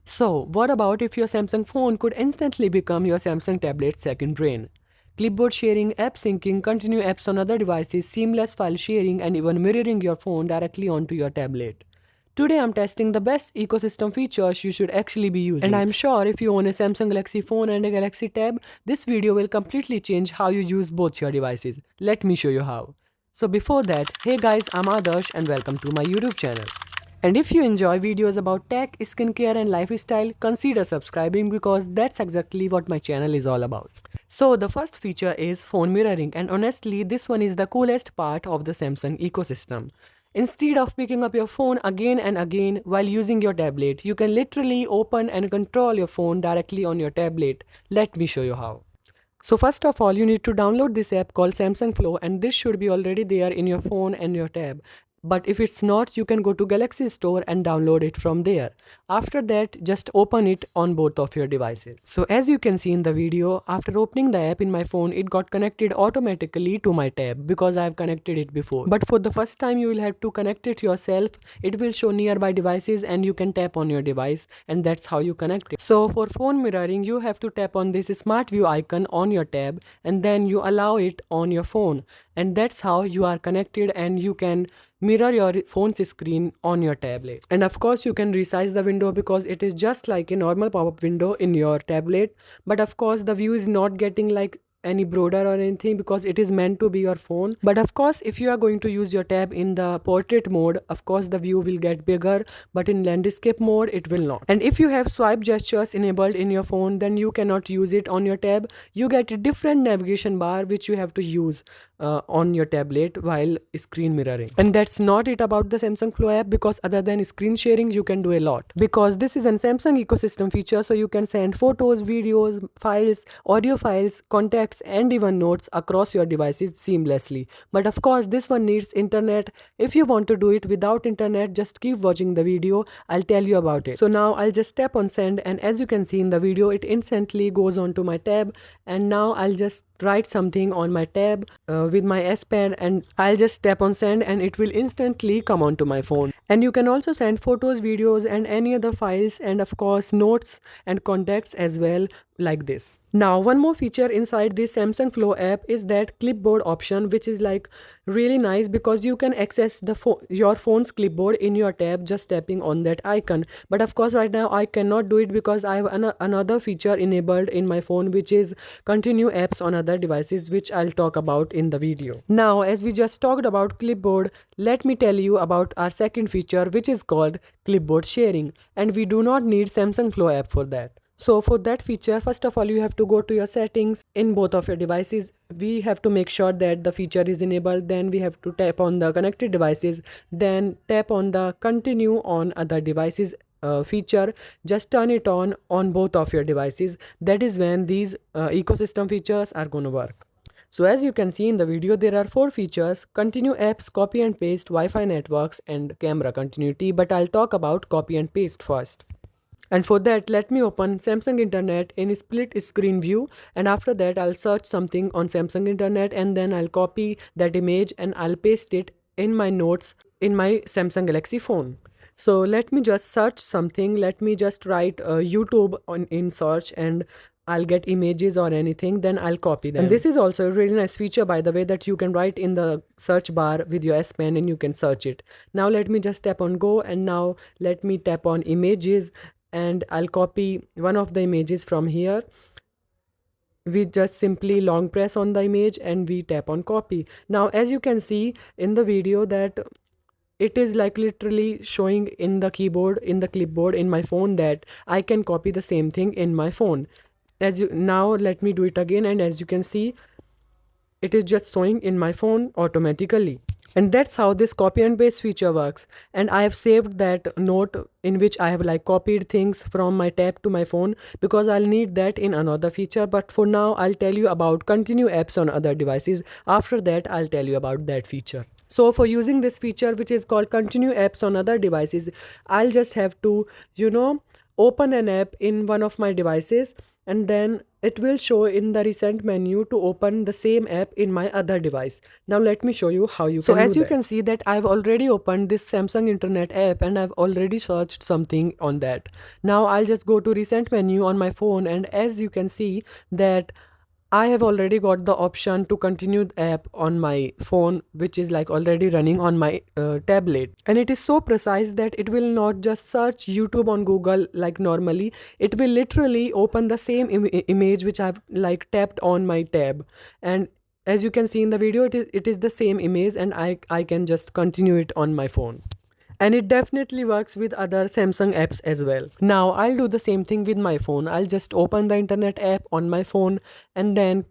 So, what about if your Samsung phone could instantly become your Samsung tablet's second brain? Clipboard sharing, app syncing, continue apps on other devices, seamless file sharing, and even mirroring your phone directly onto your tablet. Today I'm testing the best ecosystem features you should actually be using. And I'm sure if you own a Samsung Galaxy phone and a Galaxy Tab, this video will completely change how you use both your devices. Let me show you how. So before that, hey guys, I'm Adarsh and welcome to my YouTube channel. And if you enjoy videos about tech, skincare and lifestyle, consider subscribing because that's exactly what my channel is all about. So the first feature is phone mirroring, and honestly this one is the coolest part of the Samsung ecosystem. Instead of picking up your phone again and again while using your tablet, you can literally open and control your phone directly on your tablet. Let me show you how. So first of all, you need to download this app called Samsung Flow, and this should be already there in your phone and your tab. But if it's not, you can go to Galaxy Store and download it from there. After that, just open it on both of your devices. So as you can see in the video, after opening the app in my phone, it got connected automatically to my tab because I have connected it before. But for the first time, you will have to connect it yourself. It will show nearby devices and you can tap on your device, and that's how you connect it. So for phone mirroring, you have to tap on this smart view icon on your tab and then you allow it on your phone, and that's how you are connected and you can mirror your phone's screen on your tablet. And of course you can resize the window because it is just like a normal pop-up window in your tablet, but of course the view is not getting like any broader or anything because it is meant to be your phone. But of course if you are going to use your tab in the portrait mode, of course the view will get bigger, but in landscape mode it will not. And if you have swipe gestures enabled in your phone, then you cannot use it on your tab. You get a different navigation bar which you have to use on your tablet while screen mirroring. And that's not it about the Samsung Flow app, because other than screen sharing you can do a lot, because this is an Samsung ecosystem feature, so you can send photos, videos, files, audio files, contacts and even notes across your devices seamlessly. But of course this one needs internet. If you want to do it without internet, just keep watching the video, I'll tell you about it. So now I'll just tap on send, and as you can see in the video, it instantly goes on to my tab. And now I'll just write something on my tab with my S Pen, and I'll just tap on send and it will instantly come onto my phone. And you can also send photos, videos and any other files, and of course notes and contacts as well, like this. Now one more feature inside this Samsung Flow app is that clipboard option, which is like really nice because you can access the your phone's clipboard in your tab just tapping on that icon. But of course right now I cannot do it because I have another feature enabled in my phone, which is continue apps on other devices, which I'll talk about in the video. Now as we just talked about clipboard, let me tell you about our second feature, which is called clipboard sharing, and we do not need Samsung Flow app for that. So for that feature, first of all, you have to go to your settings in both of your devices. We have to make sure that the feature is enabled. Then we have to tap on the connected devices, then tap on the continue on other devices feature. Just turn it on both of your devices. That is when these ecosystem features are going to work. So as you can see in the video, there are 4 features: continue apps, copy and paste, Wi-Fi networks and camera continuity. But I'll talk about copy and paste first. And for that, let me open Samsung Internet in split screen view, and after that I'll search something on Samsung Internet, and then I'll copy that image and I'll paste it in my notes in my Samsung Galaxy phone. So let me just search something. Let me just write YouTube in search, and I'll get images or anything, then I'll copy them. And this is also a really nice feature, by the way, that you can write in the search bar with your S Pen and you can search it. Now let me just tap on go, and now let me tap on images, and I'll copy one of the images from here. We just simply long press on the image and we tap on copy. Now as you can see in the video that it is like literally showing in the keyboard, in the clipboard in my phone, that I can copy the same thing in my phone. Now let me do it again, and as you can see, it is just showing in my phone automatically. And that's how this copy and paste feature works. And I have saved that note in which I have like copied things from my tab to my phone, because I'll need that in another feature. But for now, I'll tell you about continue apps on other devices. After that, I'll tell you about that feature. So for using this feature, which is called continue apps on other devices, I'll just have to, open an app in one of my devices, and then it will show in the recent menu to open the same app in my other device. Now let me show you how you can do that. So as you can see that I've already opened this Samsung Internet app and I've already searched something on that. Now I'll just go to recent menu on my phone, and as you can see that I have already got the option to continue the app on my phone, which is like already running on my tablet. And it is so precise that it will not just search YouTube on Google like normally. It will literally open the same image which I've like tapped on my tab. And as you can see in the video, it is the same image, and I can just continue it on my phone. And it definitely works with other Samsung apps as well. Now I'll do the same thing with my phone. I'll just open the internet app on my phone, and then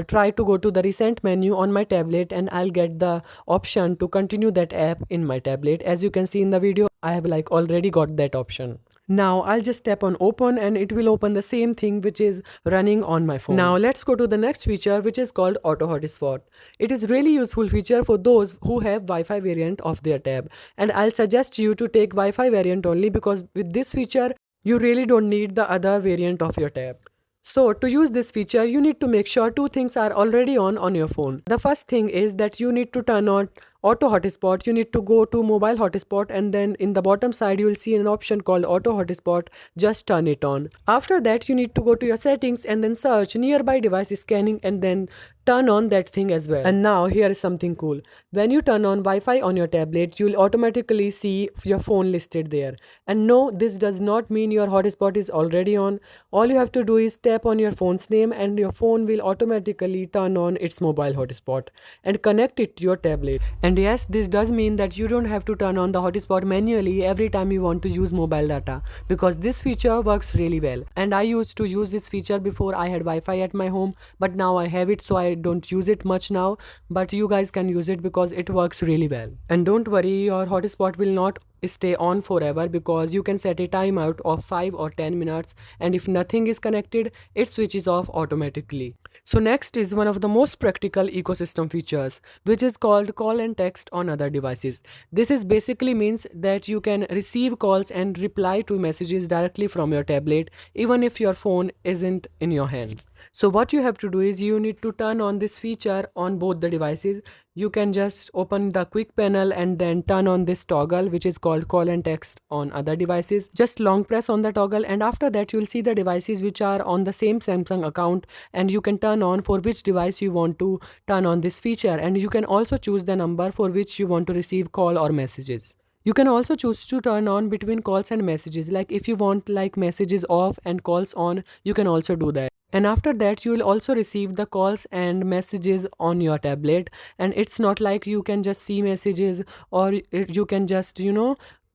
try to go to the recent menu on my tablet, and I'll get the option to continue that app in my tablet. As you can see in the video, I have like already got that option. Now I'll just tap on open, and it will open the same thing which is running on my phone. Now let's go to the next feature, which is called auto hotspot. It is really useful feature for those who have Wi-Fi variant of their tab, and I'll suggest you to take Wi-Fi variant only, because with this feature you really don't need the other variant of your tab. So to use this feature, you need to make sure two things are already on your phone. The first thing is that you need to turn on auto hotspot. You need to go to mobile hotspot, and then in the bottom side you will see an option called auto hotspot. Just turn it on. After that, you need to go to your settings and then search nearby device scanning, and then turn on that thing as well. And now here is something cool. When you turn on Wi-Fi on your tablet, you'll automatically see your phone listed there. And no, this does not mean your hotspot is already on. All you have to do is tap on your phone's name, and your phone will automatically turn on its mobile hotspot and connect it to your tablet. And yes, this does mean that you don't have to turn on the hotspot manually every time you want to use mobile data, because this feature works really well. And I used to use this feature before I had Wi-Fi at my home, but now I have it, so I don't use it much now. But you guys can use it because it works really well. And don't worry, your hotspot will not stay on forever, because you can set a timeout of 5 or 10 minutes, and if nothing is connected, it switches off automatically. So next is one of the most practical ecosystem features, which is called call and text on other devices. This is basically means that you can receive calls and reply to messages directly from your tablet, even if your phone isn't in your hand. So what you have to do is you need to turn on this feature on both the devices. You can just open the quick panel and then turn on this toggle, which is called call and text on other devices. Just long press on the toggle, and after that you'll see the devices which are on the same Samsung account, and you can turn on for which device you want to turn on this feature, and you can also choose the number for which you want to receive call or messages. You can also choose to turn on between calls and messages, like if you want like messages off and calls on, you can also do that. And after that, you will also receive the calls and messages on your tablet, and it's not like you can just see messages, or you can just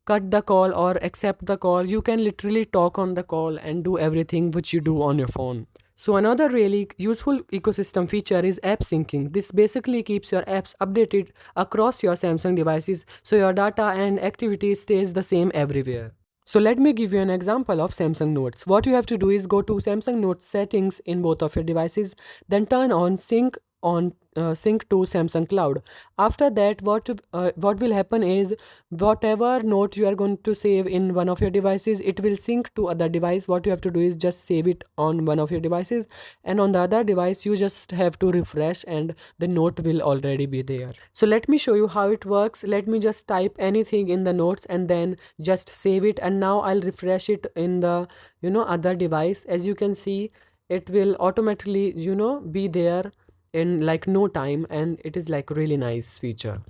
cut the call or accept the call. You can literally talk on the call and do everything which you do on your phone. So another really useful ecosystem feature is app syncing. This basically keeps your apps updated across your Samsung devices, so your data and activity stays the same everywhere. So let me give you an example of Samsung Notes. What you have to do is go to Samsung Notes settings in both of your devices, then turn on sync to Samsung Cloud. After that, what will happen is whatever note you are going to save in one of your devices, it will sync to other device. What you have to do is just save it on one of your devices, and on the other device you just have to refresh, and the note will already be there. So let me show you how it works. Let me just type anything in the notes and then just save it, and now I'll refresh it in the other device. As you can see, it will automatically be there in like no time, and it is like really nice feature.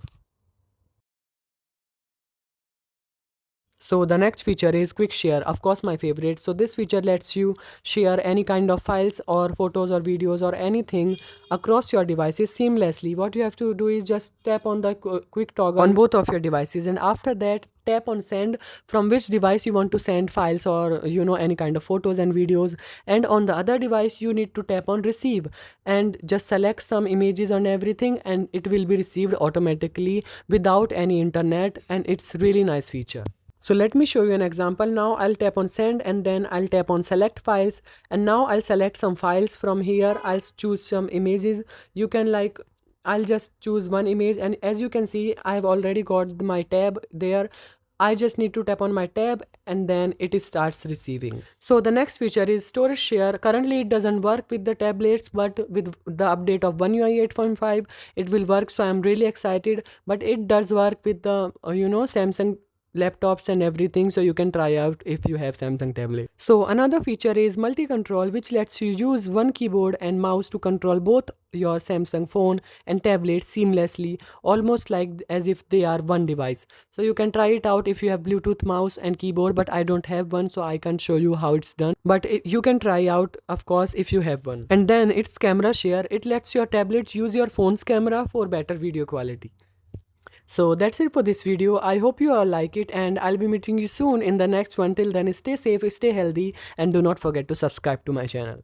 So the next feature is quick share, of course my favorite. So this feature lets you share any kind of files or photos or videos or anything across your devices seamlessly. What you have to do is just tap on the quick toggle on both of your devices, and after that tap on send from which device you want to send files or any kind of photos and videos, and on the other device you need to tap on receive and just select some images and everything, and it will be received automatically without any internet, and it's really nice feature. So let me show you an example. Now I'll tap on send, and then I'll tap on select files, and now I'll select some files from here. I'll choose some images. You can I'll just choose one image, and as you can see, I've already got my tab there. I just need to tap on my tab and then it starts receiving. So the next feature is storage share. Currently it doesn't work with the tablets, but with the update of One UI 8.5 it will work, so I'm really excited. But it does work with the Samsung laptops and everything, so you can try out if you have Samsung tablet. So another feature is multi-control, which lets you use one keyboard and mouse to control both your Samsung phone and tablet seamlessly, almost like as if they are one device. So you can try it out if you have Bluetooth mouse and keyboard, but I don't have one, so I can't show you how it's done. But you can try out, of course, if you have one. And then it's camera share. It lets your tablet use your phone's camera for better video quality. So that's it for this video. I hope you all like it, and I'll be meeting you soon in the next one. Till then, stay safe, stay healthy, and do not forget to subscribe to my channel.